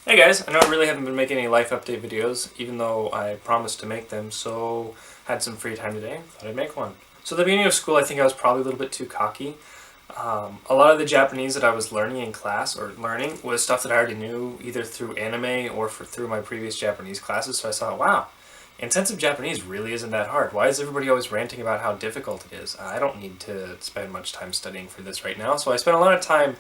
Hey guys, I know I really haven't been making any life update videos, even though I promised to make them, so had some free time today, thought I'd make one. So at the beginning of school, I think I was probably a little bit too cocky. A lot of the Japanese that I was learning in class, or learning, was stuff that I already knew, either through anime or through my previous Japanese classes, so I thought, wow, intensive Japanese really isn't that hard. Why is everybody always ranting about how difficult it is? I don't need to spend much time studying for this right now, so I spent a lot of time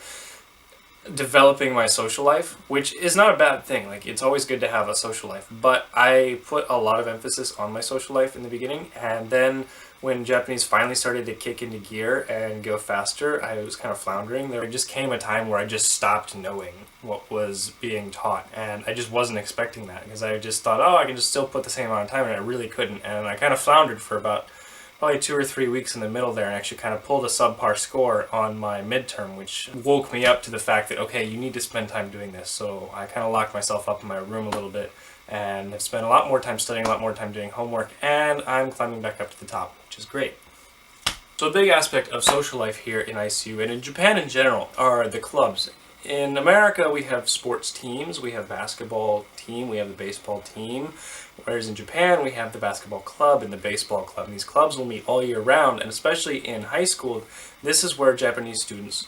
developing my social life, which is not a bad thing. Like, it's always good to have a social life, but I put a lot of emphasis on my social life in the beginning, and then when Japanese finally started to kick into gear and go faster, I was kind of floundering. There just came a time where I just stopped knowing what was being taught, and I just wasn't expecting that because I just thought, oh, I can just still put the same amount of time, and I really couldn't, and I kind of floundered for about probably 2 or 3 weeks in the middle there, and actually kind of pulled a subpar score on my midterm, which woke me up to the fact that, okay, you need to spend time doing this. So I kind of locked myself up in my room a little bit and have spent a lot more time studying, a lot more time doing homework, and I'm climbing back up to the top, which is great. So a big aspect of social life here in ICU and in Japan in general are the clubs. In America, we have sports teams. We have basketball team, we have the baseball team. Whereas in Japan, we have the basketball club and the baseball club. And these clubs will meet all year round, and especially in high school, this is where Japanese students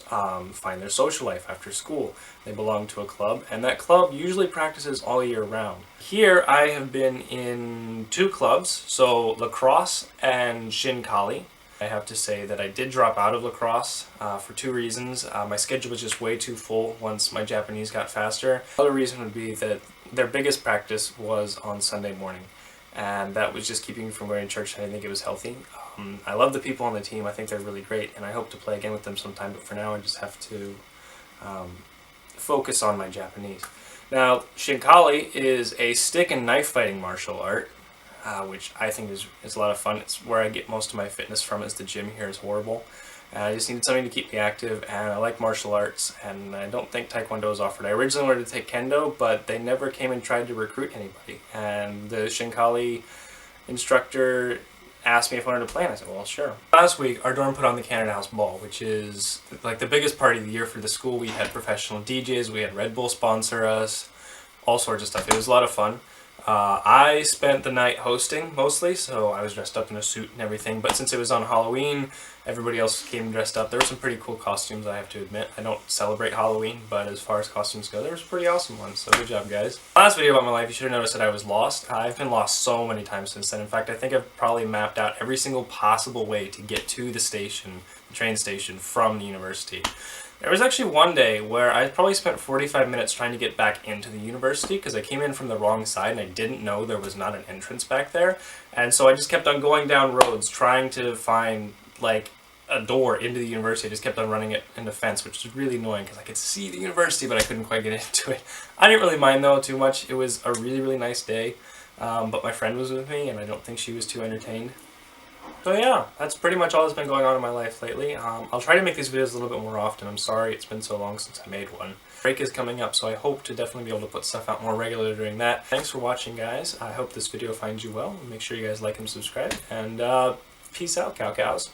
find their social life after school. They belong to a club, and that club usually practices all year round. Here, I have been in two clubs, so lacrosse and shinkali. I have to say that I did drop out of lacrosse for two reasons. My schedule was just way too full once my Japanese got faster. The other reason would be that their biggest practice was on Sunday morning, and that was just keeping me from going to church. I didn't think it was healthy. I love the people on the team. I think they're really great, and I hope to play again with them sometime, but for now I just have to focus on my Japanese. Now, Shinkali is a stick and knife fighting martial art, which I think is a lot of fun. It's where I get most of my fitness from, as the gym here is horrible. I just needed something to keep me active, and I like martial arts, and I don't think Taekwondo is offered. I originally wanted to take Kendo, but they never came and tried to recruit anybody. And the Shinkali instructor asked me if I wanted to play, and I said, well, sure. Last week, our dorm put on the Canada House Ball, which is like the biggest party of the year for the school. We had professional DJs, we had Red Bull sponsor us, all sorts of stuff. It was a lot of fun. I spent the night hosting mostly, so I was dressed up in a suit and everything, but since it was on Halloween, everybody else came dressed up. There were some pretty cool costumes, I have to admit. I don't celebrate Halloween, but as far as costumes go, there was pretty awesome ones, so good job, guys. Last video about my life, you should have noticed that I was lost. I've been lost so many times since then. In fact, I think I've probably mapped out every single possible way to get to the station, the train station, from the university. There was actually one day where I probably spent 45 minutes trying to get back into the university because I came in from the wrong side and I didn't know there was not an entrance back there. And so I just kept on going down roads trying to find like a door into the university. I just kept on running it into fence, which was really annoying because I could see the university but I couldn't quite get into it. I didn't really mind though too much. It was a really, really nice day. But my friend was with me and I don't think she was too entertained. So yeah, that's pretty much all that's been going on in my life lately. I'll try to make these videos a little bit more often. I'm sorry it's been so long since I made one. Break is coming up, so I hope to definitely be able to put stuff out more regularly during that. Thanks for watching, guys. I hope this video finds you well. Make sure you guys like and subscribe. And peace out, cow cows.